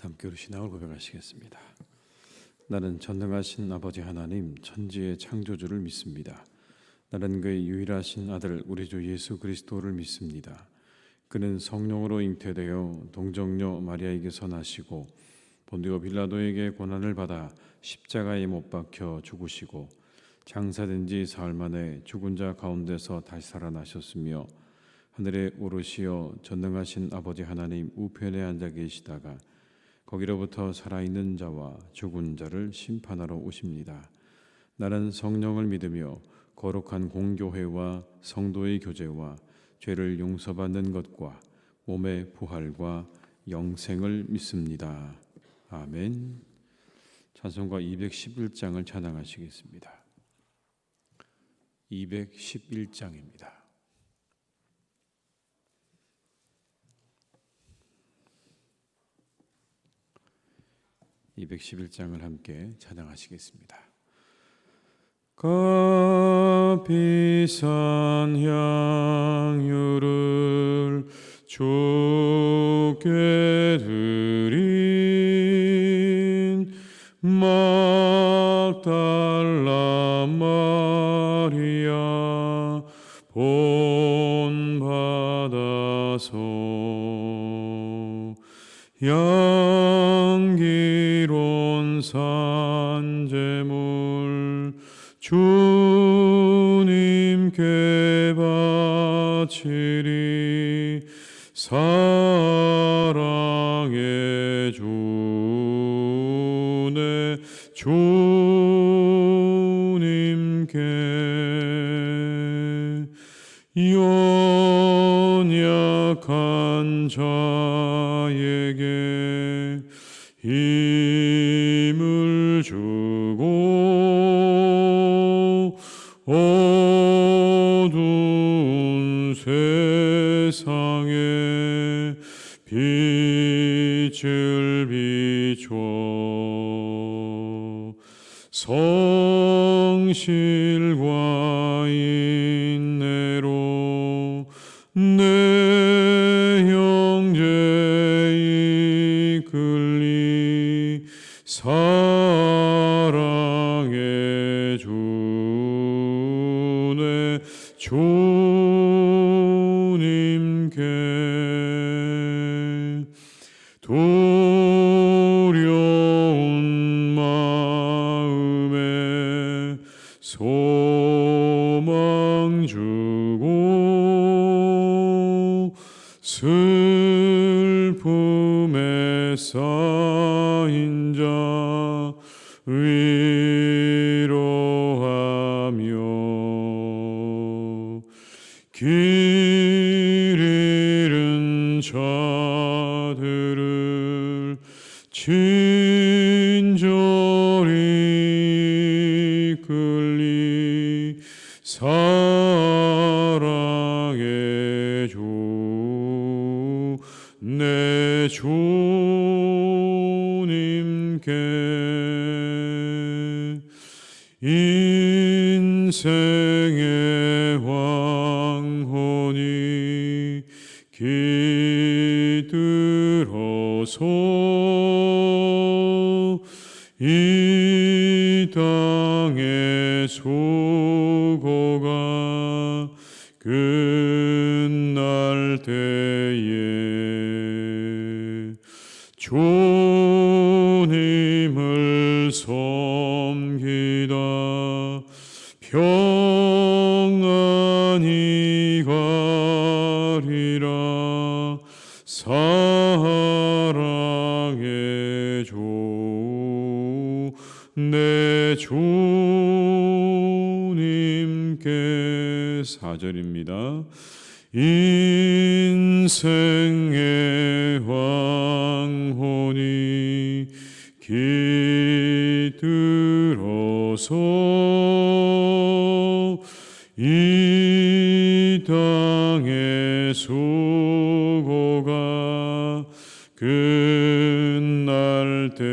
함께 우리 신앙을 고백하시겠습니다. 나는 전능하신 아버지 하나님 천지의 창조주를 믿습니다. 나는 그의 유일하신 아들 우리 주 예수 그리스도를 믿습니다. 그는 성령으로 잉태되어 동정녀 마리아에게서 나시고 본디오 빌라도에게 고난을 받아 십자가에 못 박혀 죽으시고 장사된 지 사흘 만에 죽은 자 가운데서 다시 살아나셨으며 하늘에 오르시어 전능하신 아버지 하나님 우편에 앉아 계시다가 거기로부터 살아있는 자와 죽은 자를 심판하러 오십니다. 나는 성령을 믿으며 거룩한 공교회와 성도의 교제와 죄를 용서받는 것과 몸의 부활과 영생을 믿습니다. 아멘. 찬송가 211장을 찬양하시겠습니다. 211장입니다. (211장을) 함께 찬양하시겠습니다. 값비싼 향유를 주께 드린 막달라 마리아 본받아서 향기로운 산제물 주님께 바치리. 사랑의 주 내 주님께 연약한 자에게 힘을 주고 어두운 세상에 빛을 비춰 성실과 인내로 내 형제 이끌리. 사랑의 주 내 주님께 두려운 마음에 소망 주고 슬픔에 쌓인 자 위로하며 길 잃은 자들을 친절히 이끌리. 사랑의 주 내 주님께 인생의 황혼이 깃들어서 이 땅의 수고가 끝날 때에 주님을 섬기다 평안히 가리라. 사랑의 주 내 주님께. 4절입니다. 인생의 황혼이 깃들어서 이 땅의 수고가 끝날 때에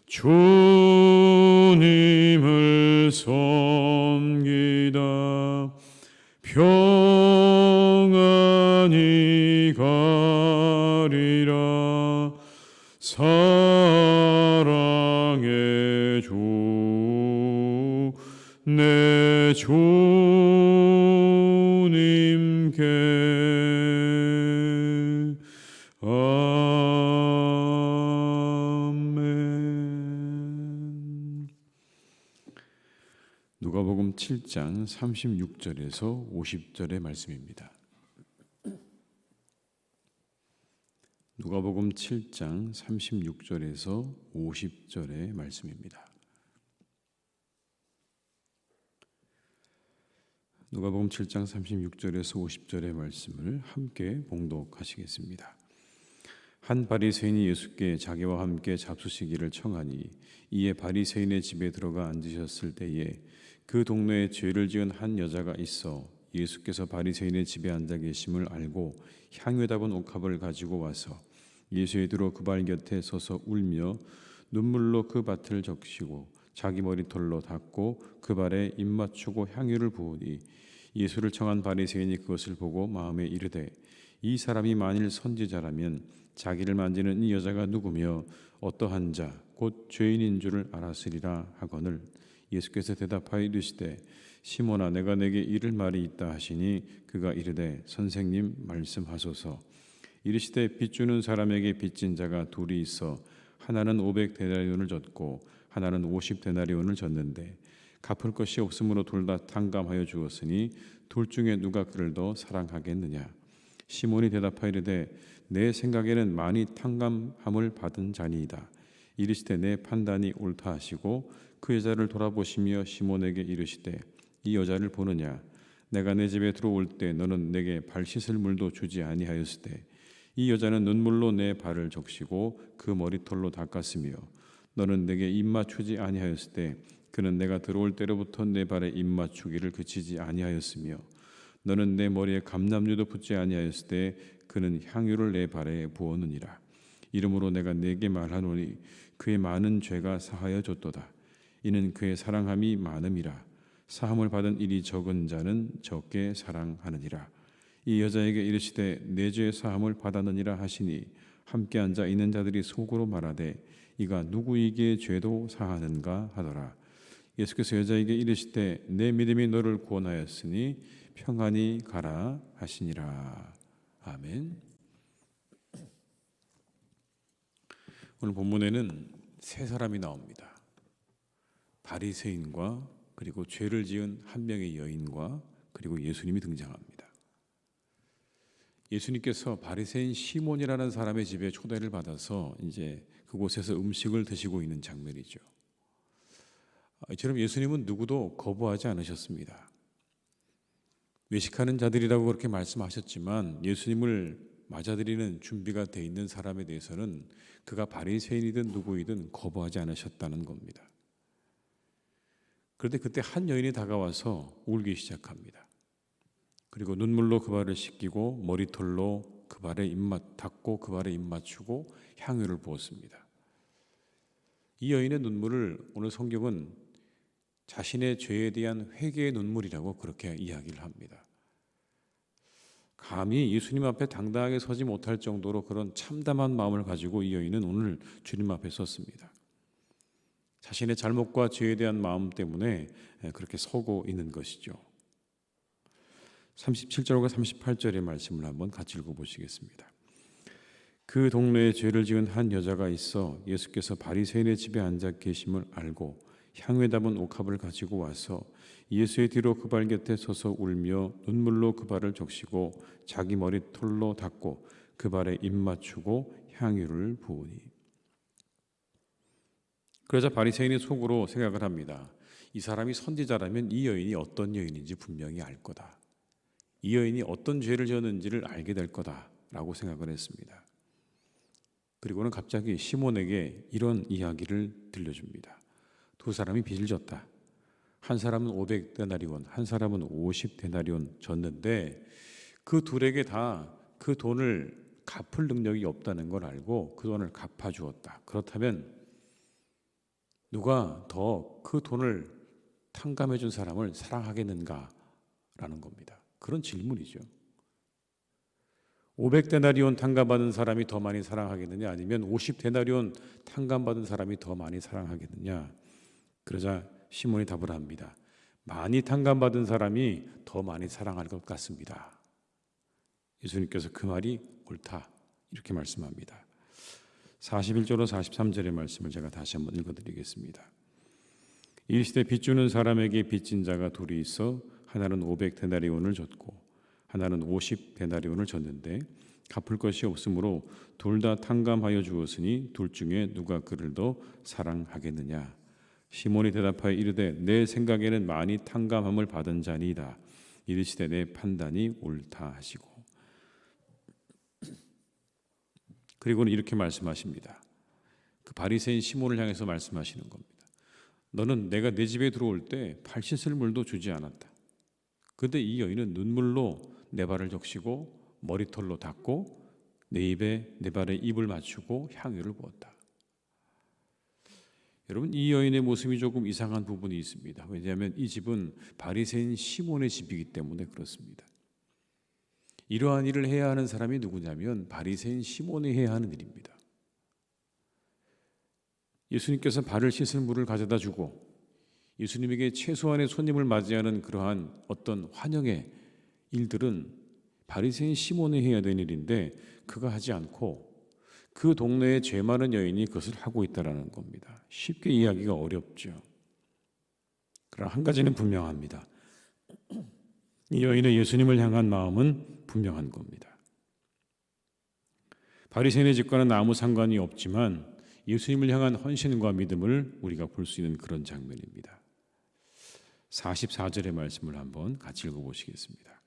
주님을 섬기다 평안히 가리라. 사랑의 주 내 주님께 아멘. 누가복음 7장 36절에서 50절의 말씀입니다. 누가복음 7장 36절에서 50절의 말씀입니다. 누가복음 7장 36절에서 50절의 말씀을 함께 봉독하시겠습니다. 한 바리새인이 예수께 자기와 함께 잡수시기를 청하니 이에 바리새인의 집에 들어가 앉으셨을 때에 그 동네에 죄를 지은 한 여자가 있어 예수께서 바리새인의 집에 앉아 계심을 알고 향유 담은 옥합을 가지고 와서 예수의 뒤로 그 발 곁에 서서 울며 눈물로 그 밭을 적시고 자기 머리털로 닦고 그 발에 입 맞추고 향유를 부으니 예수를 청한 바리새인이 그것을 보고 마음에 이르되 이 사람이 만일 선지자라면 자기를 만지는 이 여자가 누구며 어떠한 자 곧 죄인인 줄을 알았으리라 하거늘 예수께서 대답하여 이르시되 시몬아 내가 내게 이를 말이 있다 하시니 그가 이르되 선생님 말씀하소서. 이르시되 빚주는 사람에게 빚진 자가 둘이 있어 하나는 500데나리온을 졌고 하나는 50데나리온을 졌는데 갚을 것이 없으므로 둘 다 탕감하여 주었으니 둘 중에 누가 그를 더 사랑하겠느냐. 시몬이 대답하여 이르되 내 생각에는 많이 탕감함을 받은 자니이다. 이르시되 내 판단이 옳다 하시고 그 여자를 돌아보시며 시몬에게 이르시되 이 여자를 보느냐. 내가 내 집에 들어올 때 너는 내게 발 씻을 물도 주지 아니하였을 때 이 여자는 눈물로 내 발을 적시고 그 머리털로 닦았으며 너는 내게 입 맞추지 아니하였을 때 그는 내가 들어올 때로부터 내 발에 입 맞추기를 그치지 아니하였으며 너는 내 머리에 감람류도 붓지 아니하였을 때 그는 향유를 내 발에 부었느니라. 이러므로 내가 네게 말하노니 그의 많은 죄가 사하여 줬도다. 이는 그의 사랑함이 많음이라. 사함을 받은 일이 적은 자는 적게 사랑하느니라. 이 여자에게 이르시되 내 죄 사함을 받았느니라 하시니 함께 앉아 있는 자들이 속으로 말하되 이가 누구에게 죄도 사하는가 하더라. 예수께서 여자에게 이르시되 내 믿음이 너를 구원하였으니 평안히 가라 하시니라. 아멘. 오늘 본문에는 세 사람이 나옵니다. 바리새인과 그리고 죄를 지은 한 명의 여인과 그리고 예수님이 등장합니다. 예수님께서 바리새인 시몬이라는 사람의 집에 초대를 받아서 이제 그곳에서 음식을 드시고 있는 장면이죠. 이처럼 예수님은 누구도 거부하지 않으셨습니다. 외식하는 자들이라고 그렇게 말씀하셨지만 예수님을 맞아들이는 준비가 돼 있는 사람에 대해서는 그가 바리새인이든 누구이든 거부하지 않으셨다는 겁니다. 그런데 그때 한 여인이 다가와서 울기 시작합니다. 그리고 눈물로 그 발을 씻기고 머리털로 그 발에 입 닦고 그 발에 입 맞추고 향유를 부었습니다. 이 여인의 눈물을 오늘 성경은 자신의 죄에 대한 회개의 눈물이라고 그렇게 이야기를 합니다. 감히 예수님 앞에 당당하게 서지 못할 정도로 그런 참담한 마음을 가지고 이 여인은 오늘 주님 앞에 섰습니다. 자신의 잘못과 죄에 대한 마음 때문에 그렇게 서고 있는 것이죠. 37절과 38절의 말씀을 한번 같이 읽어보시겠습니다. 그 동네에 죄를 지은 한 여자가 있어 예수께서 바리새인의 집에 앉아 계심을 알고 향유에 담은 옥합을 가지고 와서 예수의 뒤로 그 발 곁에 서서 울며 눈물로 그 발을 적시고 자기 머리털로 닦고 그 발에 입 맞추고 향유를 부으니. 그러자 바리새인이 속으로 생각을 합니다. 이 사람이 선지자라면 이 여인이 어떤 여인인지 분명히 알 거다. 이 여인이 어떤 죄를 지었는지를 알게 될 거다라고 생각을 했습니다. 그리고는 갑자기 시몬에게 이런 이야기를 들려줍니다. 두 사람이 빚을 졌다. 한 사람은 500데나리온, 한 사람은 50데나리온 졌는데 그 둘에게 다 그 돈을 갚을 능력이 없다는 걸 알고 그 돈을 갚아주었다. 그렇다면 누가 더 그 돈을 탕감해 준 사람을 사랑하겠는가라는 겁니다. 그런 질문이죠. 500데나리온 탕감받은 사람이 더 많이 사랑하겠느냐, 아니면 50데나리온 탕감받은 사람이 더 많이 사랑하겠느냐? 그러자 시몬이 답을 합니다. 많이 탕감받은 사람이 더 많이 사랑할 것 같습니다. 예수님께서 그 말이 옳다, 이렇게 말씀합니다. 41절로 43절의 말씀을 제가 다시 한번 읽어드리겠습니다. 이 시대 빚주는 사람에게 빚진 자가 둘이 있어 하나는 500데나리온을 줬고 하나는 50데나리온을 줬는데 갚을 것이 없으므로 둘 다 탕감하여 주었으니 둘 중에 누가 그를 더 사랑하겠느냐? 시몬이 대답하여 이르되 내 생각에는 많이 탕감함을 받은 자니이다. 이르시되 내 판단이 옳다 하시고, 그리고는 이렇게 말씀하십니다. 그 바리새인 시몬을 향해서 말씀하시는 겁니다. 너는 내가 내 집에 들어올 때 발 씻을 물도 주지 않았다. 그런데 이 여인은 눈물로 내 발을 적시고 머리털로 닦고 내 발에 입을 맞추고 향유를 부었다. 여러분, 이 여인의 모습이 조금 이상한 부분이 있습니다. 왜냐하면 이 집은 바리새인 시몬의 집이기 때문에 그렇습니다. 이러한 일을 해야 하는 사람이 누구냐면 바리새인 시몬이 해야 하는 일입니다. 예수님께서 발을 씻을 물을 가져다 주고 예수님에게 최소한의 손님을 맞이하는 그러한 어떤 환영의 일들은 바리새인 시몬이 해야 되는 일인데 그가 하지 않고 그 동네에 죄 많은 여인이 그것을 하고 있다는 겁니다. 쉽게 이해하기가 어렵죠. 그러나 한 가지는 분명합니다. 이 여인의 예수님을 향한 마음은 분명한 겁니다. 바리새인의 집과는 아무 상관이 없지만 예수님을 향한 헌신과 믿음을 우리가 볼 수 있는 그런 장면입니다. 44절의 말씀을 한번 같이 읽어보시겠습니다.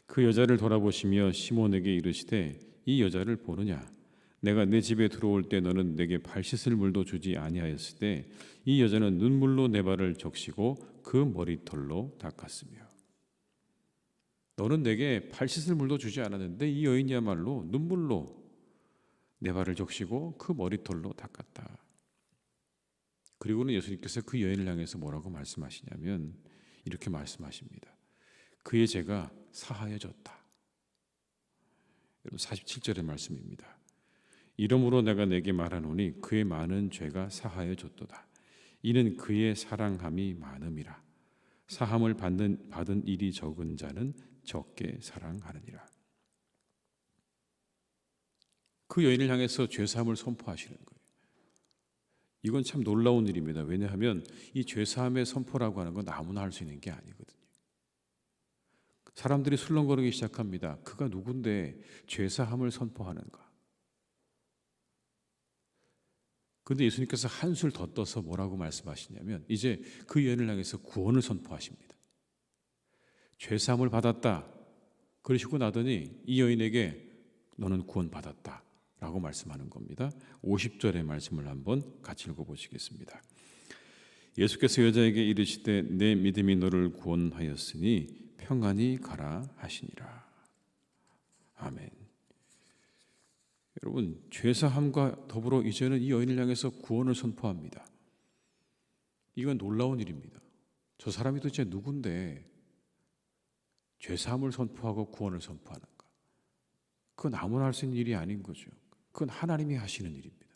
그 여자를 돌아보시며 시몬에게 이르시되 이 여자를 보느냐? 내가 내 집에 들어올 때 너는 내게 발 씻을 물도 주지 아니하였을 때 이 여자는 눈물로 내 발을 적시고 그 머리털로 닦았으며, 너는 내게 발 씻을 물도 주지 않았는데 이 여인이야말로 눈물로 내 발을 적시고 그 머리털로 닦았다. 그리고는 예수님께서 그 여인을 향해서 뭐라고 말씀하시냐면 이렇게 말씀하십니다. 그의 죄가 사하여졌다. 47절의 말씀입니다. 이러므로 내가 내게 말하노니 그의 많은 죄가 사하여졌도다. 이는 그의 사랑함이 많음이라. 사함을 받은 일이 적은 자는 적게 사랑하느니라. 그 여인을 향해서 죄사함을 선포하시는 거예요. 이건 참 놀라운 일입니다. 왜냐하면 이 죄사함의 선포라고 하는 건 아무나 할 수 있는 게 아니거든요. 사람들이 술렁거리기 시작합니다. 그가 누군데 죄사함을 선포하는가? 그런데 예수님께서 한술 더 떠서 뭐라고 말씀하시냐면 이제 그 여인을 향해서 구원을 선포하십니다. 죄사함을 받았다. 그러시고 나더니 이 여인에게 너는 구원받았다 라고 말씀하는 겁니다. 50절의 말씀을 한번 같이 읽어보시겠습니다. 예수께서 여자에게 이르시되 내 믿음이 너를 구원하였으니 평안히 가라 하시니라. 아멘. 여러분, 죄사함과 더불어 이제는 이 여인을 향해서 구원을 선포합니다. 이건 놀라운 일입니다. 저 사람이 도대체 누군데 죄사함을 선포하고 구원을 선포하는가? 그건 아무나 할 수 있는 일이 아닌 거죠. 그건 하나님이 하시는 일입니다.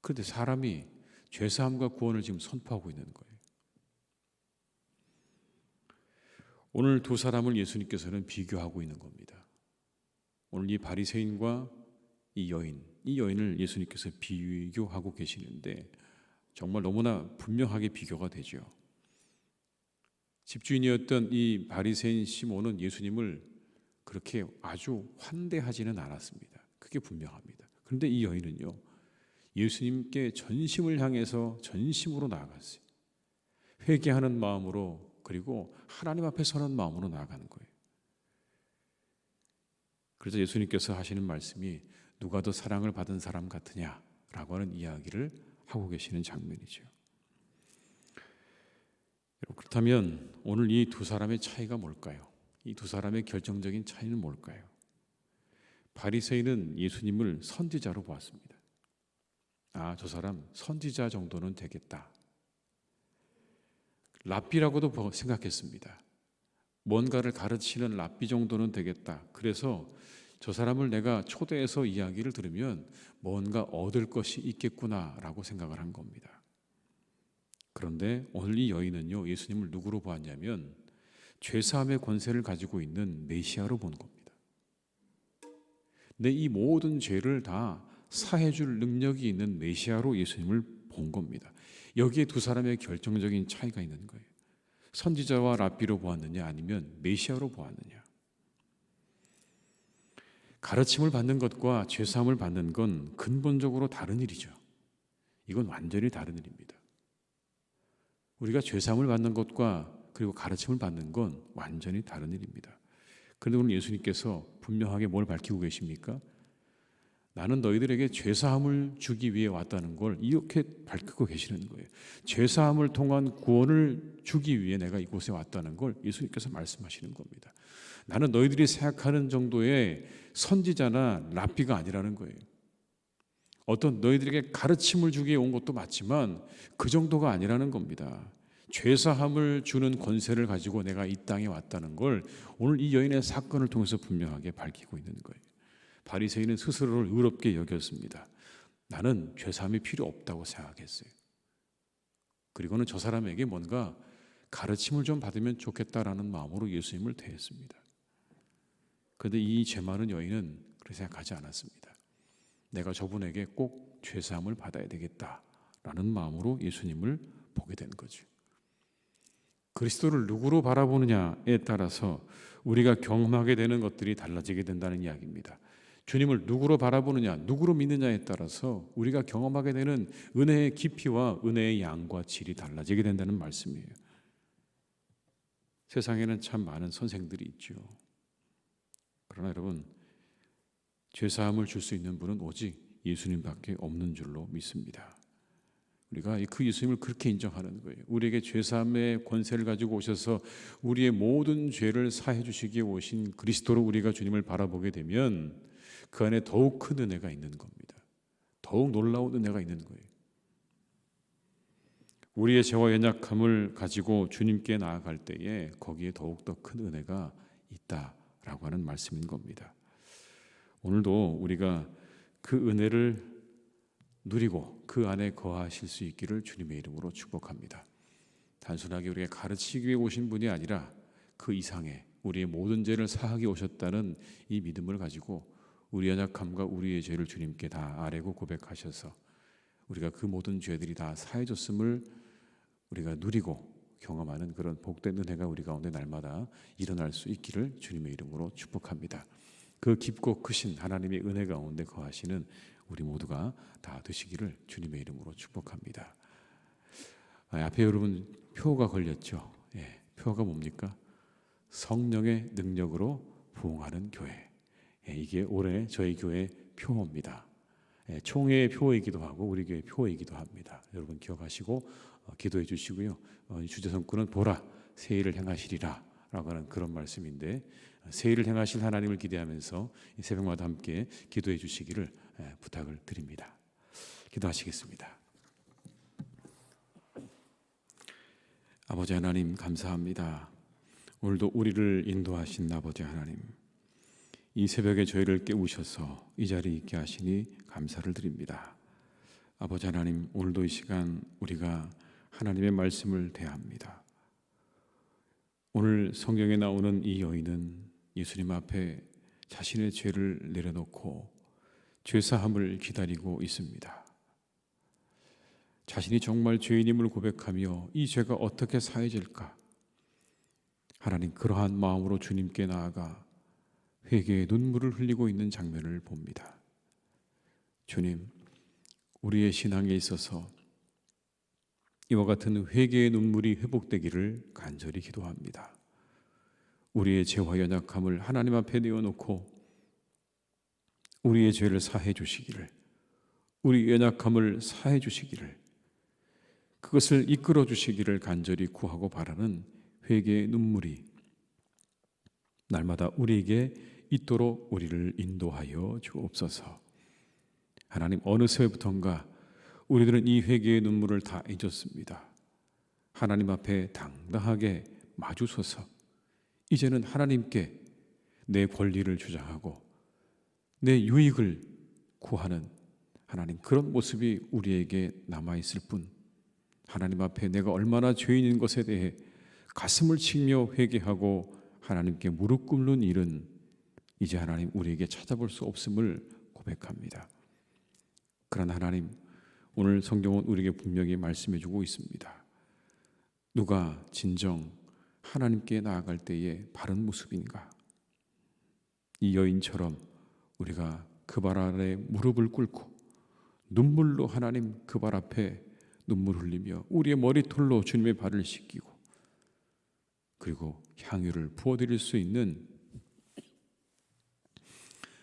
그런데 사람이 죄사함과 구원을 지금 선포하고 있는 거예요. 오늘 두 사람을 예수님께서는 비교하고 있는 겁니다. 오늘 이 바리새인과 이 여인을 예수님께서 비교하고 계시는데 정말 너무나 분명하게 비교가 되죠. 집주인이었던 이 바리새인 시몬은 예수님을 그렇게 아주 환대하지는 않았습니다. 그게 분명합니다. 그런데 이 여인은요, 예수님께 전심을 향해서 전심으로 나아갔어요. 회개하는 마음으로, 그리고 하나님 앞에 서는 마음으로 나아가는 거예요. 그래서 예수님께서 하시는 말씀이 누가 더 사랑을 받은 사람 같으냐라고 하는 이야기를 하고 계시는 장면이죠. 그렇다면 오늘 이 두 사람의 차이가 뭘까요? 이 두 사람의 결정적인 차이는 뭘까요? 바리새인은 예수님을 선지자로 보았습니다. 아, 저 사람 선지자 정도는 되겠다. 랍비라고도 생각했습니다. 뭔가를 가르치는 랍비 정도는 되겠다. 그래서 저 사람을 내가 초대해서 이야기를 들으면 뭔가 얻을 것이 있겠구나라고 생각을 한 겁니다. 그런데 오늘 이 여인은요, 예수님을 누구로 보았냐면 죄사함의 권세를 가지고 있는 메시아로 본 겁니다. 내 이 모든 죄를 다 사해줄 능력이 있는 메시아로 예수님을 본 겁니다. 여기에 두 사람의 결정적인 차이가 있는 거예요. 선지자와 랍비로 보았느냐 아니면 메시아로 보았느냐. 가르침을 받는 것과 죄사함을 받는 건 근본적으로 다른 일이죠. 이건 완전히 다른 일입니다. 우리가 죄사함을 받는 것과 그리고 가르침을 받는 건 완전히 다른 일입니다. 그런데 오늘 예수님께서 분명하게 뭘 밝히고 계십니까? 나는 너희들에게 죄사함을 주기 위해 왔다는 걸 이렇게 밝히고 계시는 거예요. 죄사함을 통한 구원을 주기 위해 내가 이곳에 왔다는 걸 예수님께서 말씀하시는 겁니다. 나는 너희들이 생각하는 정도의 선지자나 랍비가 아니라는 거예요. 어떤 너희들에게 가르침을 주기 위해 온 것도 맞지만 그 정도가 아니라는 겁니다. 죄사함을 주는 권세를 가지고 내가 이 땅에 왔다는 걸 오늘 이 여인의 사건을 통해서 분명하게 밝히고 있는 거예요. 바리새인은 스스로를 의롭게 여겼습니다. 나는 죄사함이 필요 없다고 생각했어요. 그리고는 저 사람에게 뭔가 가르침을 좀 받으면 좋겠다라는 마음으로 예수님을 대했습니다. 그런데 이 죄 많은 여인은 그렇게 생각하지 않았습니다. 내가 저분에게 꼭 죄사함을 받아야 되겠다라는 마음으로 예수님을 보게 된 거죠. 그리스도를 누구로 바라보느냐에 따라서 우리가 경험하게 되는 것들이 달라지게 된다는 이야기입니다. 주님을 누구로 바라보느냐, 누구로 믿느냐에 따라서 우리가 경험하게 되는 은혜의 깊이와 은혜의 양과 질이 달라지게 된다는 말씀이에요. 세상에는 참 많은 선생들이 있죠. 그러나 여러분, 죄사함을 줄 수 있는 분은 오직 예수님밖에 없는 줄로 믿습니다. 우리가 그 예수님을 그렇게 인정하는 거예요. 우리에게 죄사함의 권세를 가지고 오셔서 우리의 모든 죄를 사해 주시기에 오신 그리스도로 우리가 주님을 바라보게 되면 그 안에 더욱 큰 은혜가 있는 겁니다. 더욱 놀라운 은혜가 있는 거예요. 우리의 죄와 연약함을 가지고 주님께 나아갈 때에 거기에 더욱더 큰 은혜가 있다라고 하는 말씀인 겁니다. 오늘도 우리가 그 은혜를 누리고 그 안에 거하실 수 있기를 주님의 이름으로 축복합니다. 단순하게 우리가 가르치기 위해 오신 분이 아니라 그 이상의 우리의 모든 죄를 사하기 오셨다는 이 믿음을 가지고 우리 연약함과 우리의 죄를 주님께 다 아뢰고 고백하셔서 우리가 그 모든 죄들이 다 사해졌음을 우리가 누리고 경험하는 그런 복된 은혜가 우리 가운데 날마다 일어날 수 있기를 주님의 이름으로 축복합니다. 그 깊고 크신 하나님의 은혜 가운데 거하시는 우리 모두가 다 되시기를 주님의 이름으로 축복합니다. 앞에 여러분 표가 걸렸죠. 표가 뭡니까? 성령의 능력으로 부흥하는 교회. 이게 올해 저희 교회 표입니다. 총회의 표이기도 하고 우리 교회 표이기도 합니다. 여러분 기억하시고 기도해 주시고요. 주제성구는 보라 새일을 행하시리라 라고 하는 그런 말씀인데 새일을 행하실 하나님을 기대하면서 이 새벽마다 함께 기도해 주시기를 부탁을 드립니다. 기도하시겠습니다. 아버지 하나님 감사합니다. 오늘도 우리를 인도하신 아버지 하나님, 이 새벽에 저희를 깨우셔서 이 자리에 있게 하시니 감사를 드립니다. 아버지 하나님, 오늘도 이 시간 우리가 하나님의 말씀을 대합니다. 오늘 성경에 나오는 이 여인은 예수님 앞에 자신의 죄를 내려놓고 죄사함을 기다리고 있습니다. 자신이 정말 죄인임을 고백하며 이 죄가 어떻게 사해질까? 하나님, 그러한 마음으로 주님께 나아가 회개의 눈물을 흘리고 있는 장면을 봅니다. 주님, 우리의 신앙에 있어서 이와 같은 회개의 눈물이 회복되기를 간절히 기도합니다. 우리의 죄와 연약함을 하나님 앞에 내어놓고 우리의 죄를 사해 주시기를, 우리 연약함을 사해 주시기를, 그것을 이끌어 주시기를 간절히 구하고 바라는 회개의 눈물이 날마다 우리에게 있도록 우리를 인도하여 주옵소서. 하나님, 어느새부턴가 우리들은 이 회개의 눈물을 다 잊었습니다. 하나님 앞에 당당하게 마주서서 이제는 하나님께 내 권리를 주장하고 내 유익을 구하는 하나님, 그런 모습이 우리에게 남아있을 뿐, 하나님 앞에 내가 얼마나 죄인인 것에 대해 가슴을 치며 회개하고 하나님께 무릎 꿇는 일은 이제 하나님 우리에게 찾아볼 수 없음을 고백합니다. 그러나 하나님, 오늘 성경은 우리에게 분명히 말씀해 주고 있습니다. 누가 진정 하나님께 나아갈 때의 바른 모습인가? 이 여인처럼 우리가 그 발 아래 무릎을 꿇고 눈물로 하나님 그 발 앞에 눈물 흘리며 우리의 머리털로 주님의 발을 씻기고 그리고 향유를 부어드릴 수 있는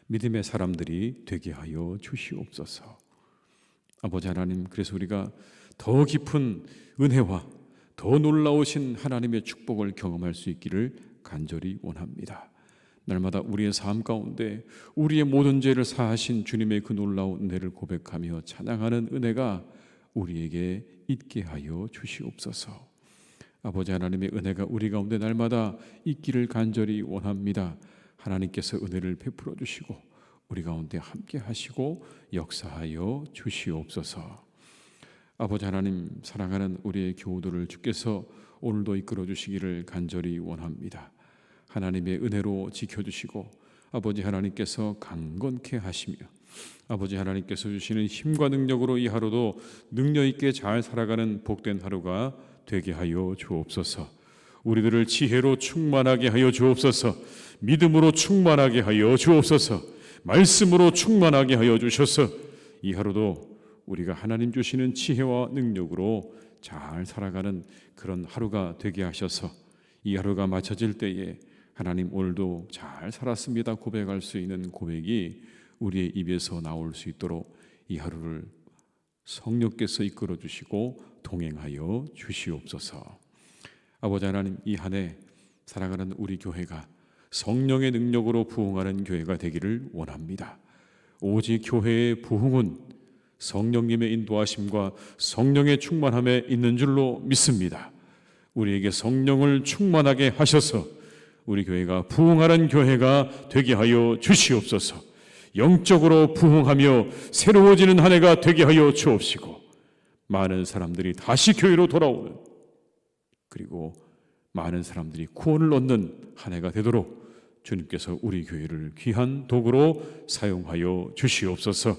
믿음의 사람들이 되게 하여 주시옵소서. 아버지 하나님, 그래서 우리가 더 깊은 은혜와 더 놀라우신 하나님의 축복을 경험할 수 있기를 간절히 원합니다. 날마다 우리의 삶 가운데 우리의 모든 죄를 사하신 주님의 그 놀라운 은혜를 고백하며 찬양하는 은혜가 우리에게 있게 하여 주시옵소서. 아버지 하나님의 은혜가 우리 가운데 날마다 있기를 간절히 원합니다. 하나님께서 은혜를 베풀어 주시고 우리 가운데 함께 하시고 역사하여 주시옵소서. 아버지 하나님, 사랑하는 우리의 교우들을 주께서 오늘도 이끌어 주시기를 간절히 원합니다. 하나님의 은혜로 지켜주시고 아버지 하나님께서 강건케 하시며 아버지 하나님께서 주시는 힘과 능력으로 이 하루도 능력 있게 잘 살아가는 복된 하루가 되게 하여 주옵소서. 우리들을 지혜로 충만하게 하여 주옵소서. 믿음으로 충만하게 하여 주옵소서. 말씀으로 충만하게 하여 주셔서 이 하루도 우리가 하나님 주시는 지혜와 능력으로 잘 살아가는 그런 하루가 되게 하셔서 이 하루가 마쳐질 때에 하나님 오늘도 잘 살았습니다 고백할 수 있는 고백이 우리의 입에서 나올 수 있도록 이 하루를 성령께서 이끌어 주시고 동행하여 주시옵소서. 아버지 하나님, 이 한 해 사랑하는 우리 교회가 성령의 능력으로 부흥하는 교회가 되기를 원합니다. 오직 교회의 부흥은 성령님의 인도하심과 성령의 충만함에 있는 줄로 믿습니다. 우리에게 성령을 충만하게 하셔서 우리 교회가 부흥하는 교회가 되게 하여 주시옵소서. 영적으로 부흥하며 새로워지는 한 해가 되게 하여 주옵시고 많은 사람들이 다시 교회로 돌아오는, 그리고 많은 사람들이 구원을 얻는 한 해가 되도록 주님께서 우리 교회를 귀한 도구로 사용하여 주시옵소서.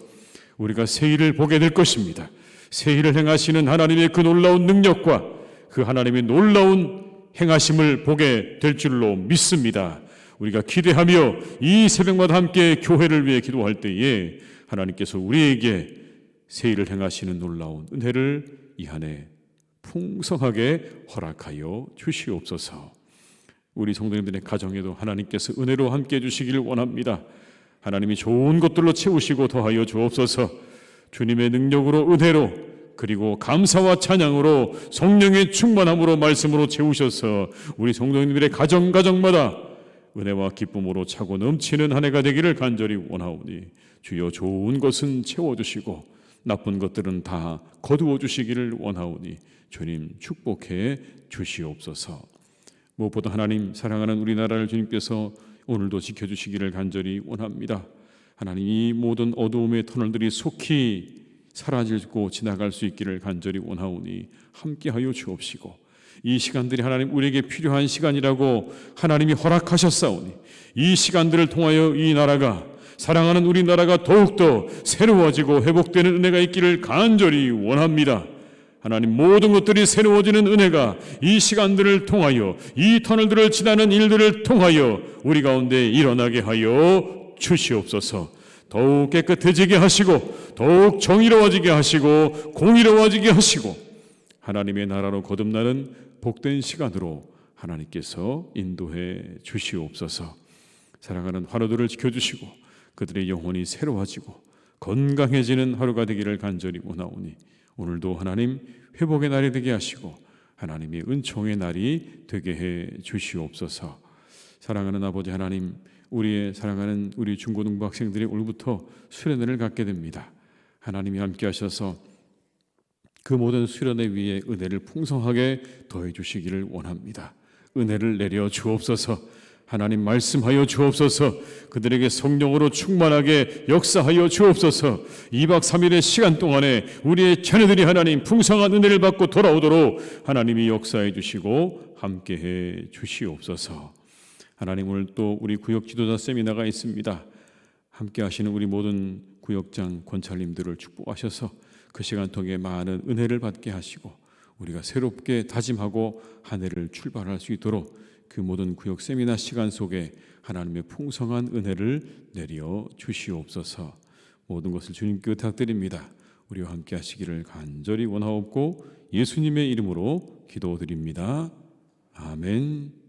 우리가 새 일을 보게 될 것입니다. 새 일을 행하시는 하나님의 그 놀라운 능력과 그 하나님의 놀라운 행하심을 보게 될 줄로 믿습니다. 우리가 기대하며 이 새벽마다 함께 교회를 위해 기도할 때에 하나님께서 우리에게 새 일을 행하시는 놀라운 은혜를 이 한 해 풍성하게 허락하여 주시옵소서. 우리 성도님들의 가정에도 하나님께서 은혜로 함께 해주시기를 원합니다. 하나님이 좋은 것들로 채우시고 더하여 주옵소서. 주님의 능력으로, 은혜로, 그리고 감사와 찬양으로, 성령의 충만함으로, 말씀으로 채우셔서 우리 성도님들의 가정마다 은혜와 기쁨으로 차고 넘치는 한 해가 되기를 간절히 원하오니 주여, 좋은 것은 채워주시고 나쁜 것들은 다 거두어 주시기를 원하오니 주님 축복해 주시옵소서. 무엇보다 하나님, 사랑하는 우리나라를 주님께서 오늘도 지켜주시기를 간절히 원합니다. 하나님, 이 모든 어두움의 터널들이 속히 사라지고 지나갈 수 있기를 간절히 원하오니 함께하여 주옵시고, 이 시간들이 하나님 우리에게 필요한 시간이라고 하나님이 허락하셨사오니 이 시간들을 통하여 이 나라가, 사랑하는 우리나라가 더욱더 새로워지고 회복되는 은혜가 있기를 간절히 원합니다. 하나님, 모든 것들이 새로워지는 은혜가 이 시간들을 통하여, 이 터널들을 지나는 일들을 통하여 우리 가운데 일어나게 하여 주시옵소서. 더욱 깨끗해지게 하시고 더욱 정의로워지게 하시고 공의로워지게 하시고 하나님의 나라로 거듭나는 복된 시간으로 하나님께서 인도해 주시옵소서. 사랑하는 환우들을 지켜주시고 그들의 영혼이 새로워지고 건강해지는 하루가 되기를 간절히 원하오니 오늘도 하나님 회복의 날이 되게 하시고 하나님의 은총의 날이 되게 해 주시옵소서. 사랑하는 아버지 하나님, 우리의 사랑하는 우리 중고등부 학생들이 오늘부터 수련회를 갖게 됩니다. 하나님이 함께 하셔서 그 모든 수련회 위에 은혜를 풍성하게 더해 주시기를 원합니다. 은혜를 내려 주옵소서. 하나님 말씀하여 주옵소서. 그들에게 성령으로 충만하게 역사하여 주옵소서. 2박 3일의 시간 동안에 우리의 자녀들이 하나님 풍성한 은혜를 받고 돌아오도록 하나님이 역사해 주시고 함께해 주시옵소서. 하나님, 오늘 또 우리 구역 지도자 세미나가 있습니다. 함께 하시는 우리 모든 구역장 권찰님들을 축복하셔서 그 시간 통해 많은 은혜를 받게 하시고 우리가 새롭게 다짐하고 한 해를 출발할 수 있도록 그 모든 구역 세미나 시간 속에 하나님의 풍성한 은혜를 내려 주시옵소서. 모든 것을 주님께 부탁드립니다. 우리와 함께 하시기를 간절히 원하옵고 예수님의 이름으로 기도드립니다. 아멘.